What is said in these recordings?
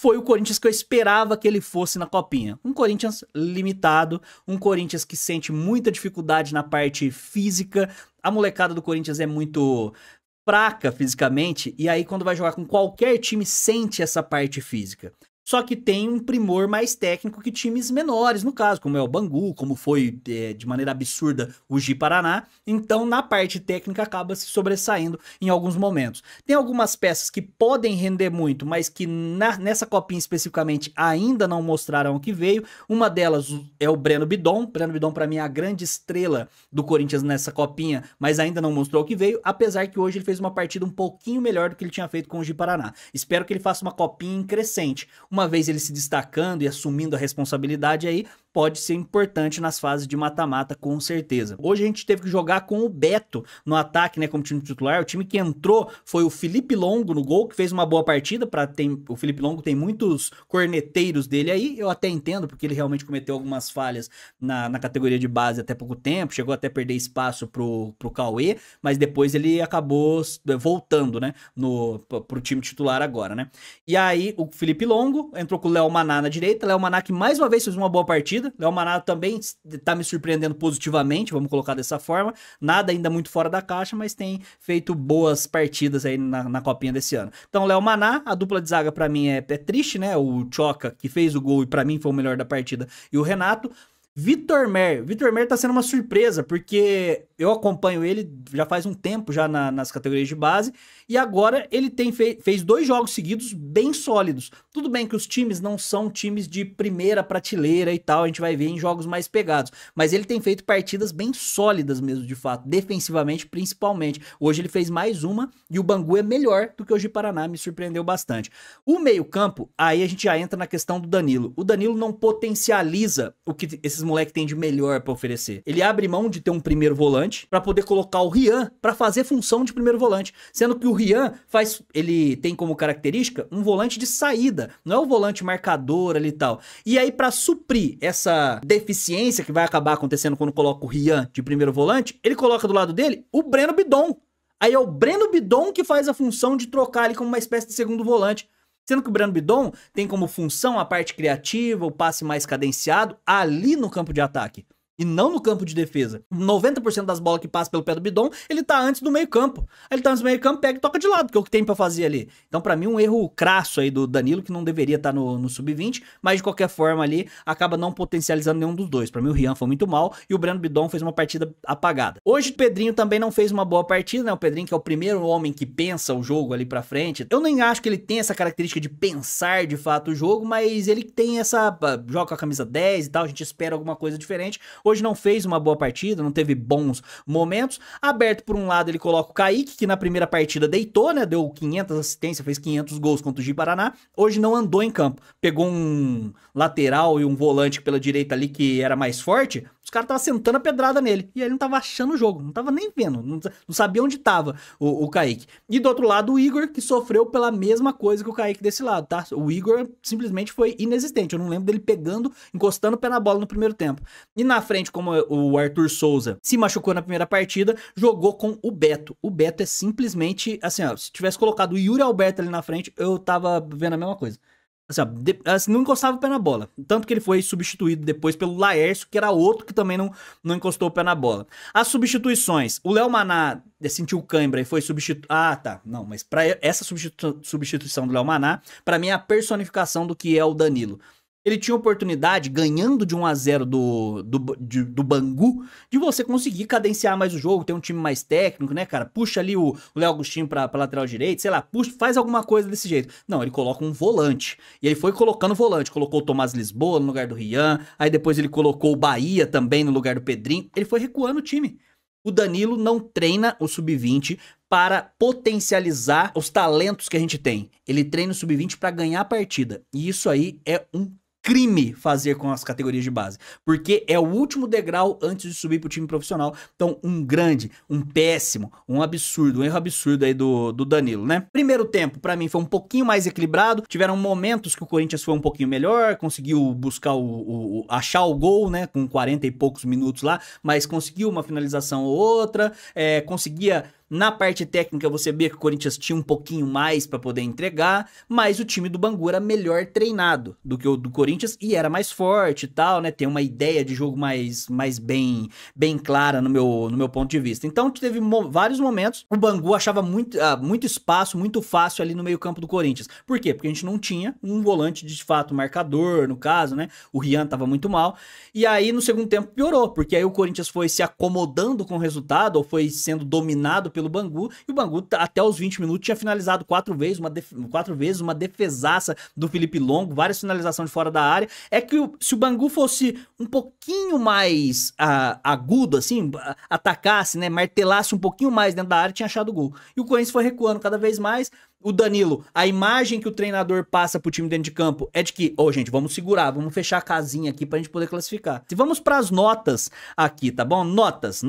foi o Corinthians que eu esperava que ele fosse na Copinha. Um Corinthians limitado, um Corinthians que sente muita dificuldade na parte física. A molecada do Corinthians é muito fraca fisicamente, e aí quando vai jogar com qualquer time sente essa parte física. Só que tem um primor mais técnico que times menores, no caso, como é o Bangu, como foi de maneira absurda o Ji-Paraná. Então, na parte técnica, acaba se sobressaindo em alguns momentos. Tem algumas peças que podem render muito, mas que nessa copinha especificamente ainda não mostraram o que veio. Uma delas é o Breno Bidon. Breno Bidon, para mim, é a grande estrela do Corinthians nessa copinha, mas ainda não mostrou o que veio, apesar que hoje ele fez uma partida um pouquinho melhor do que ele tinha feito com o Ji-Paraná. Espero que ele faça uma copinha em crescente. Uma vez ele se destacando e assumindo a responsabilidade aí, pode ser importante nas fases de mata-mata, com certeza. Hoje a gente teve que jogar com o Beto no ataque, né, como time titular. O time que entrou foi o Felipe Longo no gol, que fez uma boa partida. O Felipe Longo tem muitos corneteiros dele aí, eu até entendo, porque ele realmente cometeu algumas falhas na categoria de base até pouco tempo, chegou até a perder espaço pro Cauê, mas depois ele acabou voltando, né, pro time titular agora, né. E aí o Felipe Longo entrou com o Léo Maná na direita, Léo Maná que mais uma vez fez uma boa partida. Léo Maná também tá me surpreendendo positivamente, vamos colocar dessa forma. Nada ainda muito fora da caixa, mas tem feito boas partidas aí na copinha desse ano. Então, Léo Maná, a dupla de zaga pra mim é triste, né? O Choca, que fez o gol e pra mim foi o melhor da partida, e o Renato. Vitor Mer tá sendo uma surpresa, porque eu acompanho ele já faz um tempo já nas categorias de base, e agora ele fez 2 jogos seguidos bem sólidos. Tudo bem que os times não são times de primeira prateleira e tal, a gente vai ver em jogos mais pegados, mas ele tem feito partidas bem sólidas mesmo, de fato, defensivamente principalmente. Hoje ele fez mais uma, e o Bangu é melhor do que o Ji-Paraná, me surpreendeu bastante. O meio-campo, aí a gente já entra na questão do Danilo. O Danilo não potencializa o que esses moleques têm de melhor pra oferecer. Ele abre mão de ter um primeiro volante pra poder colocar o Rian pra fazer função de primeiro volante, sendo que o Rian ele tem como característica um volante de saída, não é o volante marcador ali e tal. E aí pra suprir essa deficiência que vai acabar acontecendo quando coloca o Rian de primeiro volante, ele coloca do lado dele o Breno Bidon. Aí é o Breno Bidon que faz a função de trocar ali como uma espécie de segundo volante. Sendo que o Breno Bidon tem como função a parte criativa, o passe mais cadenciado ali no campo de ataque. E não no campo de defesa. 90% das bolas que passam pelo pé do Bidon, ele tá antes do meio campo. Ele tá antes do meio campo, pega e toca de lado, que é o que tem pra fazer ali. Então pra mim um erro crasso aí do Danilo, que não deveria estar no sub-20, mas de qualquer forma ali, acaba não potencializando nenhum dos dois. Pra mim o Rian foi muito mal e o Breno Bidon fez uma partida apagada. Hoje o Pedrinho também não fez uma boa partida, né? O Pedrinho que é o primeiro homem que pensa o jogo ali pra frente. Eu nem acho que ele tem essa característica de pensar de fato o jogo, mas ele tem essa... joga com a camisa 10 e tal, a gente espera alguma coisa diferente. Hoje não fez uma boa partida, não teve bons momentos. Aberto por um lado ele coloca o Kaique, que na primeira partida deitou, né? Deu 500 assistências, fez 500 gols contra o Ji-Paraná. Hoje não andou em campo. Pegou um lateral e um volante pela direita ali que era mais forte. Os caras estavam sentando a pedrada nele. E aí ele não tava achando o jogo, não tava nem vendo, não sabia onde tava o Kaique. E do outro lado o Igor, que sofreu pela mesma coisa que o Kaique desse lado, tá? O Igor simplesmente foi inexistente. Eu não lembro dele pegando, encostando o pé na bola no primeiro tempo. E na frente, como o Arthur Souza se machucou na primeira partida, jogou com o Beto. O Beto é simplesmente, assim, ó, se tivesse colocado o Yuri Alberto ali na frente, eu tava vendo a mesma coisa. Assim, ó, assim, não encostava o pé na bola. Tanto que ele foi substituído depois pelo Laércio, que era outro que também não encostou o pé na bola. As substituições. O Léo Maná sentiu cãibra e foi substituído. Ah, tá. Não, mas pra essa substituição do Léo Maná, pra mim é a personificação do que é o Danilo. Ele tinha oportunidade, ganhando de 1-0 do Bangu, de você conseguir cadenciar mais o jogo, ter um time mais técnico, né, cara? Puxa ali o Léo Agostinho pra lateral direito, sei lá, puxa, faz alguma coisa desse jeito. Não, ele coloca um volante. E ele foi colocando volante, colocou o Tomás Lisboa no lugar do Rian, aí depois ele colocou o Bahia também no lugar do Pedrinho. Ele foi recuando o time. O Danilo não treina o sub-20 para potencializar os talentos que a gente tem. Ele treina o sub-20 para ganhar a partida. E isso aí é um crime fazer com as categorias de base, porque é o último degrau antes de subir pro time profissional. Então um grande, um péssimo, um absurdo, um erro absurdo aí do Danilo, né? Primeiro tempo pra mim foi um pouquinho mais equilibrado, tiveram momentos que o Corinthians foi um pouquinho melhor, conseguiu buscar achar o gol, né, com 40 e poucos minutos lá, mas conseguiu uma finalização ou outra, conseguia Na parte técnica você vê que o Corinthians tinha um pouquinho mais para poder entregar, mas o time do Bangu era melhor treinado do que o do Corinthians e era mais forte e tal, né? Tem uma ideia de jogo mais bem clara no meu ponto de vista. Então teve vários momentos, o Bangu achava muito espaço, muito fácil ali no meio campo do Corinthians. Por quê? Porque a gente não tinha um volante de fato marcador, no caso, né? O Rian tava muito mal. E aí no segundo tempo piorou, porque aí o Corinthians foi se acomodando com o resultado, ou foi sendo dominado pelo Bangu, e o Bangu até os 20 minutos tinha finalizado 4 vezes, uma defesaça do Felipe Longo, várias finalizações de fora da área. É que se o Bangu fosse um pouquinho mais agudo, assim, atacasse, né, martelasse um pouquinho mais dentro da área, tinha achado o gol. E o Corinthians foi recuando cada vez mais. O Danilo, a imagem que o treinador passa pro time dentro de campo é de que, gente, vamos segurar, vamos fechar a casinha aqui pra gente poder classificar. E vamos pras notas aqui, tá bom? Notas.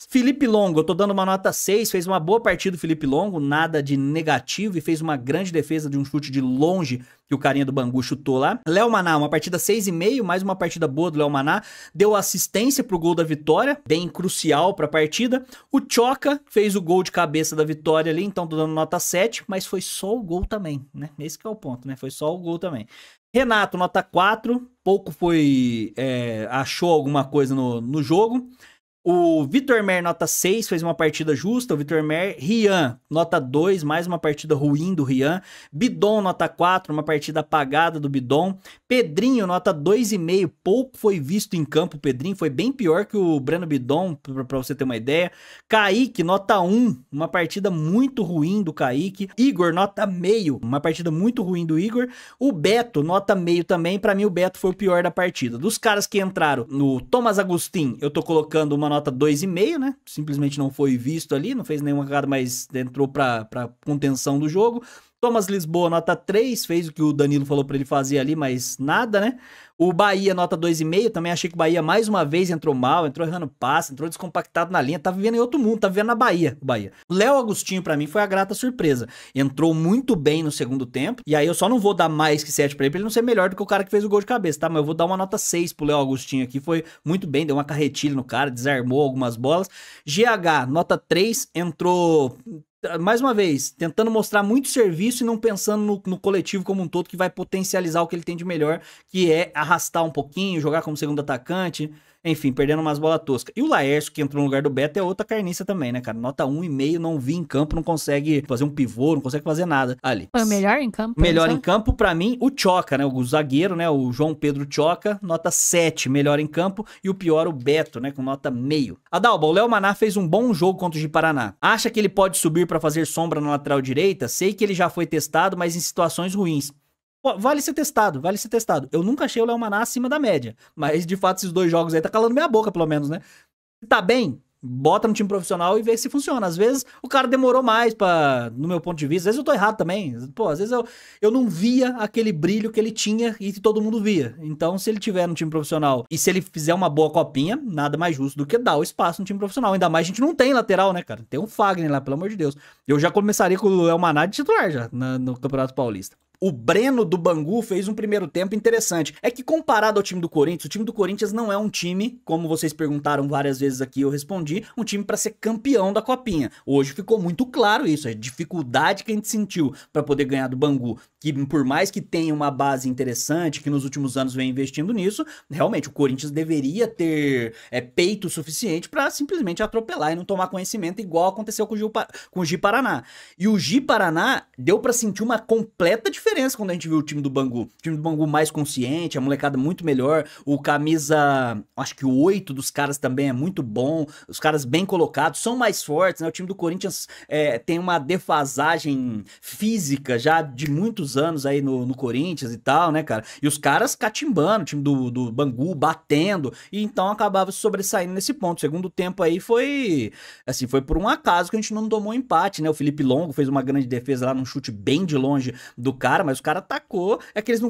Felipe Longo, eu tô dando uma nota 6, fez uma boa partida o Felipe Longo, nada de negativo, e fez uma grande defesa de um chute de longe que o carinha do Bangu chutou lá. Léo Maná, uma partida 6,5, mais uma partida boa do Léo Maná, deu assistência pro gol da vitória, bem crucial pra partida. O Tchoca fez o gol de cabeça da vitória ali, então tô dando nota 7, mas foi só o gol também, né? Esse que é o ponto, né? Foi só o gol também. Renato, nota 4, pouco achou alguma coisa no jogo. O Vitor Mer, nota 6, fez uma partida justa. O Vitor Mer. Rian, nota 2, mais uma partida ruim do Rian. Bidon, nota 4, uma partida apagada do Bidon. Pedrinho, nota 2,5, pouco foi visto em campo. O Pedrinho foi bem pior que o Breno Bidon, pra você ter uma ideia. Kaique, nota 1, uma partida muito ruim do Kaique. Igor, nota meio, uma partida muito ruim do Igor. O Beto, nota meio também. Pra mim, o Beto foi o pior da partida. Dos caras que entraram, no Thomas Agustin, eu tô colocando uma nota 2,5, né? Simplesmente não foi visto ali, não fez nenhuma jogada, mas entrou pra contenção do jogo. Thomas Lisboa, nota 3, fez o que o Danilo falou pra ele fazer ali, mas nada, né? O Bahia, nota 2,5, também achei que o Bahia mais uma vez entrou mal, entrou errando passe, entrou descompactado na linha, tá vivendo em outro mundo, tá vivendo na Bahia, o Bahia. O Léo Agostinho, pra mim, foi a grata surpresa. Entrou muito bem no segundo tempo, e aí eu só não vou dar mais que 7 pra ele não ser melhor do que o cara que fez o gol de cabeça, tá? Mas eu vou dar uma nota 6 pro Léo Agostinho aqui, foi muito bem, deu uma carretilha no cara, desarmou algumas bolas. GH, nota 3, entrou... mais uma vez, tentando mostrar muito serviço e não pensando no coletivo como um todo, que vai potencializar o que ele tem de melhor, que é arrastar um pouquinho, jogar como segundo atacante, enfim, perdendo umas bolas toscas. E o Laércio, que entrou no lugar do Beto, é outra carniça também, né, cara? Nota 1,5, não vi em campo, não consegue fazer um pivô, não consegue fazer nada ali. Foi o melhor em campo? Melhor em campo, pra mim, o Tchoca, né? O zagueiro, né? O João Pedro Tchoca, nota 7, melhor em campo. E o pior, o Beto, né? Com nota meio. Adalba, o Léo Maná fez um bom jogo contra o Ji-Paraná. Acha que ele pode subir pra fazer sombra na lateral direita? Sei que ele já foi testado, mas em situações ruins. Pô, vale ser testado, vale ser testado. Eu nunca achei o Léo Maná acima da média. Mas, de fato, esses 2 jogos aí tá calando minha boca, pelo menos, né? Tá bem, bota no time profissional e vê se funciona. Às vezes o cara demorou mais no meu ponto de vista. Às vezes eu tô errado também. Pô, às vezes eu não via aquele brilho que ele tinha e que todo mundo via. Então, se ele tiver no time profissional e se ele fizer uma boa copinha, nada mais justo do que dar o espaço no time profissional. Ainda mais a gente não tem lateral, né, cara? Tem um Fagner lá, pelo amor de Deus. Eu já começaria com o Léo Maná de titular já no Campeonato Paulista. O Breno do Bangu fez um primeiro tempo interessante. É que comparado ao time do Corinthians, o time do Corinthians não é um time, como vocês perguntaram várias vezes aqui, eu respondi, um time para ser campeão da Copinha. Hoje ficou muito claro isso, a dificuldade que a gente sentiu para poder ganhar do Bangu, que por mais que tenha uma base interessante, que nos últimos anos vem investindo nisso, realmente o Corinthians deveria ter peito suficiente para simplesmente atropelar e não tomar conhecimento, igual aconteceu com o Ji-Paraná. E o Ji-Paraná deu para sentir uma completa diferença quando a gente viu o time do Bangu. O time do Bangu mais consciente, a molecada muito melhor, o camisa, acho que o 8 dos caras também é muito bom, os caras bem colocados, são mais fortes, né? O time do Corinthians tem uma defasagem física já de muitos anos aí no Corinthians e tal, né, cara? E os caras catimbando, o time do Bangu batendo, e então acabava se sobressaindo nesse ponto. O segundo tempo aí foi por um acaso que a gente não tomou empate, né? O Felipe Longo fez uma grande defesa lá num chute bem de longe do cara, mas o cara atacou, é que eles não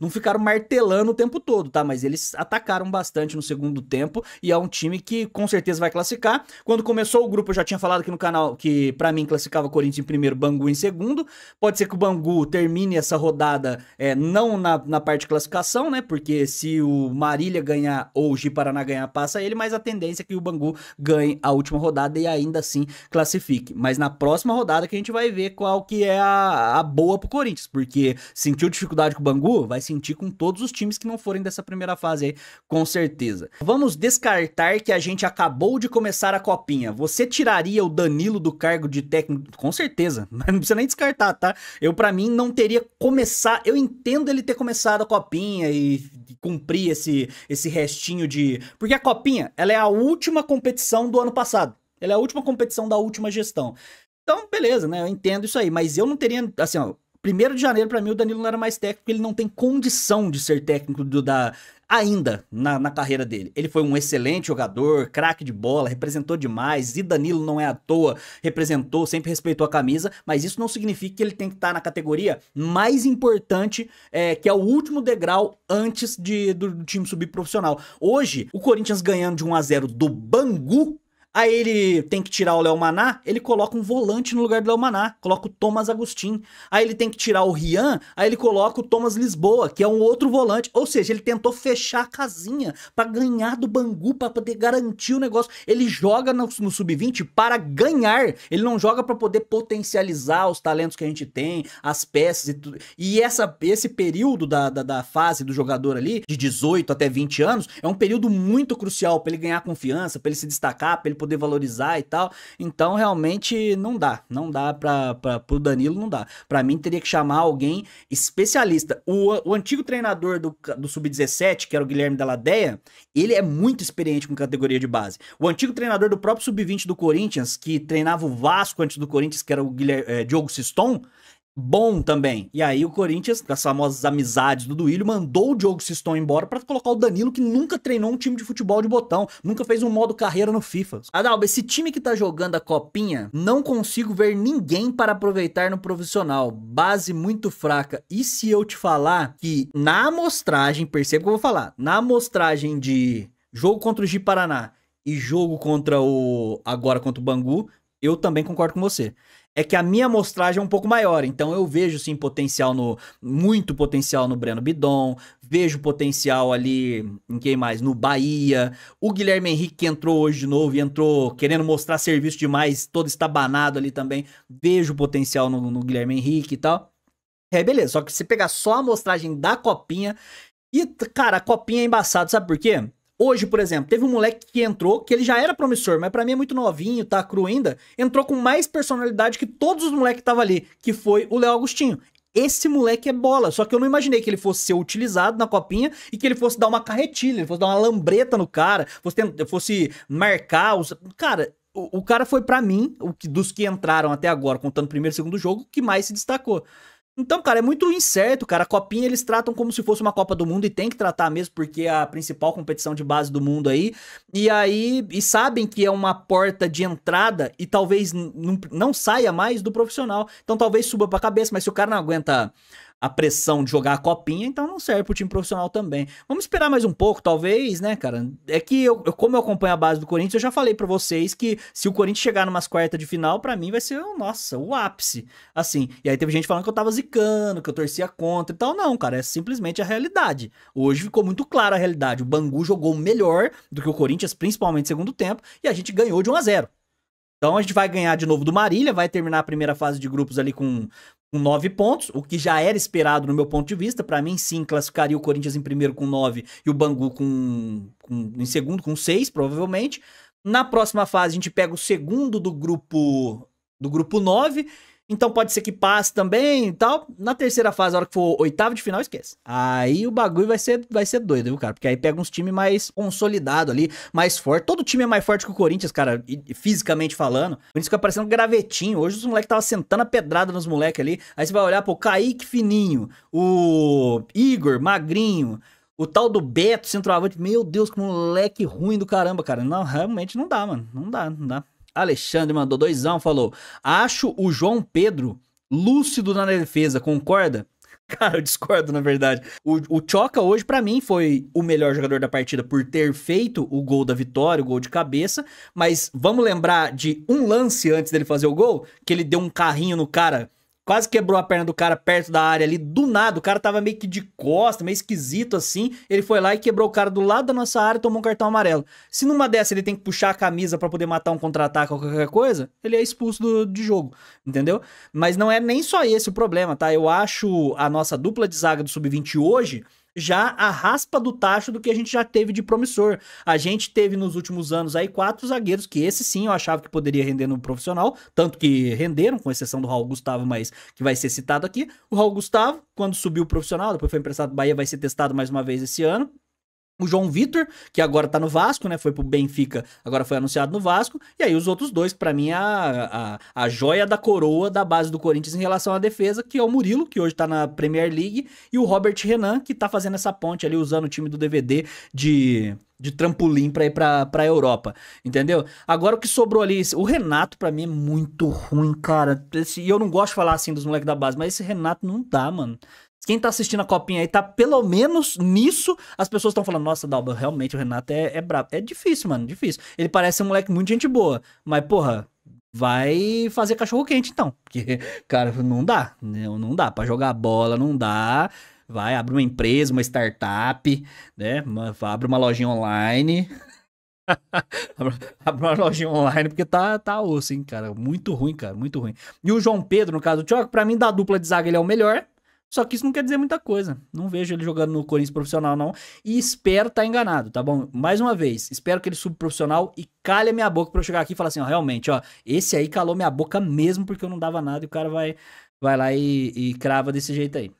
ficaram martelando o tempo todo, tá? Mas eles atacaram bastante no segundo tempo e é um time que com certeza vai classificar. Quando começou o grupo, eu já tinha falado aqui no canal que pra mim classificava Corinthians em primeiro, Bangu em segundo. Pode ser que o Bangu Bangu termine essa rodada não na parte de classificação, né? Porque se o Marília ganhar ou o Ji-Paraná ganhar, passa ele, mas a tendência é que o Bangu ganhe a última rodada e ainda assim classifique. Mas na próxima rodada que a gente vai ver qual que é a boa pro Corinthians, porque sentiu dificuldade com o Bangu, vai sentir com todos os times que não forem dessa primeira fase aí, com certeza. Vamos descartar que a gente acabou de começar a copinha. Você tiraria o Danilo do cargo de técnico? Com certeza, mas não precisa nem descartar, tá? Pra mim, não teria começado. Eu entendo ele ter começado a copinha e cumprir esse restinho de. Porque a copinha, ela é a última competição do ano passado. Ela é a última competição da última gestão. Então, beleza, né? Eu entendo isso aí, mas eu não teria. Assim, ó. 1º de janeiro, pra mim, o Danilo não era mais técnico, ele não tem condição de ser técnico ainda na carreira dele. Ele foi um excelente jogador, craque de bola, representou demais, e Danilo não é à toa, representou, sempre respeitou a camisa, mas isso não significa que ele tem que estar na categoria mais importante, que é o último degrau antes do time subir profissional. Hoje, o Corinthians ganhando de 1-0 do Bangu, aí ele tem que tirar o Léo Maná, ele coloca um volante no lugar do Léo Maná, coloca o Thomas Agustin. Aí ele tem que tirar o Rian, aí ele coloca o Thomas Lisboa, que é um outro volante. Ou seja, ele tentou fechar a casinha pra ganhar do Bangu, pra poder garantir o negócio. Ele joga no Sub-20 para ganhar, ele não joga pra poder potencializar os talentos que a gente tem, as peças e tudo. E esse período da fase do jogador ali, de 18 até 20 anos, é um período muito crucial pra ele ganhar confiança, pra ele se destacar, pra ele poder valorizar e tal. Então realmente não dá pro Danilo, não dá. Pra mim teria que chamar alguém especialista. O antigo treinador do Sub-17, que era o Guilherme Dalladea, ele é muito experiente com categoria de base. O antigo treinador do próprio Sub-20 do Corinthians, que treinava o Vasco antes do Corinthians, que era o Diogo Siston, bom também. E aí o Corinthians, com as famosas amizades do Duílio, mandou o Diogo Siston embora pra colocar o Danilo, que nunca treinou um time de futebol de botão, nunca fez um modo carreira no FIFA. Adalba, esse time que tá jogando a copinha, não consigo ver ninguém para aproveitar no profissional. Base muito fraca. E se eu te falar que na amostragem, perceba o que eu vou falar, na amostragem de jogo contra o Ji-Paraná e jogo contra agora contra o Bangu, eu também concordo com você. É que a minha amostragem é um pouco maior, então eu vejo sim muito potencial no Breno Bidon, vejo potencial ali em quem mais? No Bahia, o Guilherme Henrique que entrou hoje de novo e entrou querendo mostrar serviço demais, todo estabanado ali também, vejo potencial no Guilherme Henrique e tal. Beleza, só que se pegar só a amostragem da copinha, e cara, a copinha é embaçado, sabe por quê? Hoje, por exemplo, teve um moleque que entrou, que ele já era promissor, mas pra mim é muito novinho, tá cru ainda, entrou com mais personalidade que todos os moleques que estavam ali, que foi o Léo Agostinho. Esse moleque é bola, só que eu não imaginei que ele fosse ser utilizado na copinha e que ele fosse dar uma carretilha, ele fosse dar uma lambreta no cara, fosse marcar os... Cara, o cara foi pra mim, dos que entraram até agora, contando o primeiro e segundo jogo, que mais se destacou. Então, cara, é muito incerto, cara. A copinha eles tratam como se fosse uma Copa do Mundo e tem que tratar mesmo porque é a principal competição de base do mundo aí. E sabem que é uma porta de entrada e talvez não saia mais do profissional. Então talvez suba pra cabeça, mas se o cara não aguenta a pressão de jogar a copinha, então não serve pro time profissional também. Vamos esperar mais um pouco, talvez, né, cara? É que como eu acompanho a base do Corinthians, eu já falei pra vocês que se o Corinthians chegar numas quartas de final, pra mim vai ser, nossa, o ápice. Assim, e aí teve gente falando que eu tava zicando, que eu torcia contra e tal. Não, cara, é simplesmente a realidade. Hoje ficou muito clara a realidade. O Bangu jogou melhor do que o Corinthians, principalmente no segundo tempo, e a gente ganhou de 1-0. Então a gente vai ganhar de novo do Marília, vai terminar a primeira fase de grupos ali com 9 pontos, o que já era esperado no meu ponto de vista. Pra mim, sim, classificaria o Corinthians em primeiro com 9 e o Bangu em segundo com 6, provavelmente. Na próxima fase, a gente pega o segundo do grupo 9. Então pode ser que passe também e tal. Na terceira fase, a hora que for oitavo de final, esquece. Aí o bagulho vai ser doido, viu, cara? Porque aí pega uns times mais consolidados ali, mais forte. Todo time é mais forte que o Corinthians, cara, fisicamente falando. O Corinthians fica parecendo um gravetinho. Hoje os moleques estavam sentando a pedrada nos moleques ali. Aí você vai olhar, pô, Kaique fininho, o Igor magrinho, o tal do Beto, centroavante. Meu Deus, que moleque ruim do caramba, cara. Não, realmente não dá, mano. Não dá. Alexandre mandou 2, falou: acho o João Pedro lúcido na defesa, concorda? Cara, eu discordo, na verdade. O Choca hoje, pra mim, foi o melhor jogador da partida por ter feito o gol da vitória, o gol de cabeça. Mas vamos lembrar de um lance antes dele fazer o gol, que ele deu um carrinho no cara quase quebrou a perna do cara perto da área ali, do nada, o cara tava meio que de costa, meio esquisito assim, ele foi lá e quebrou o cara do lado da nossa área e tomou um cartão amarelo. Se numa dessa ele tem que puxar a camisa pra poder matar um contra-ataque ou qualquer coisa, ele é expulso de jogo, entendeu? Mas não é nem só esse o problema, tá? Eu acho a nossa dupla de zaga do Sub-20 hoje já a raspa do tacho do que a gente já teve de promissor. A gente teve nos últimos anos aí 4 zagueiros que esse sim eu achava que poderia render no profissional, tanto que renderam, com exceção do Raul Gustavo, mas que vai ser citado aqui. O Raul Gustavo, quando subiu o profissional, depois foi emprestado pro Bahia, vai ser testado mais uma vez esse ano. O João Vitor, que agora tá no Vasco, né? Foi pro Benfica, agora foi anunciado no Vasco. E aí os outros dois, que pra mim é a joia da coroa da base do Corinthians em relação à defesa, que é o Murilo, que hoje tá na Premier League, e o Robert Renan, que tá fazendo essa ponte ali, usando o time do DVD de trampolim pra ir pra Europa, entendeu? Agora o que sobrou ali, o Renato pra mim é muito ruim, cara. E eu não gosto de falar assim dos moleques da base, mas esse Renato não dá, mano. Quem tá assistindo a copinha aí, tá pelo menos nisso, as pessoas estão falando, nossa, Dalba, realmente o Renato é brabo. É difícil, mano, difícil. Ele parece um moleque muito gente boa, mas, porra, vai fazer cachorro quente então. Porque, cara, não dá, não dá. Pra jogar bola, não dá. Vai, abre uma empresa, uma startup, né? Abre uma lojinha online. Abre uma lojinha online, porque tá osso, hein, cara. Muito ruim, cara, muito ruim. E o João Pedro, no caso do Tioca, pra mim, da dupla de zaga, ele é o melhor. Só que isso não quer dizer muita coisa. Não vejo ele jogando no Corinthians profissional, não. E espero estar enganado, tá bom? Mais uma vez, espero que ele suba profissional e calhe a minha boca pra eu chegar aqui e falar assim, ó, realmente, ó, esse aí calou minha boca mesmo porque eu não dava nada e o cara vai lá e crava desse jeito aí.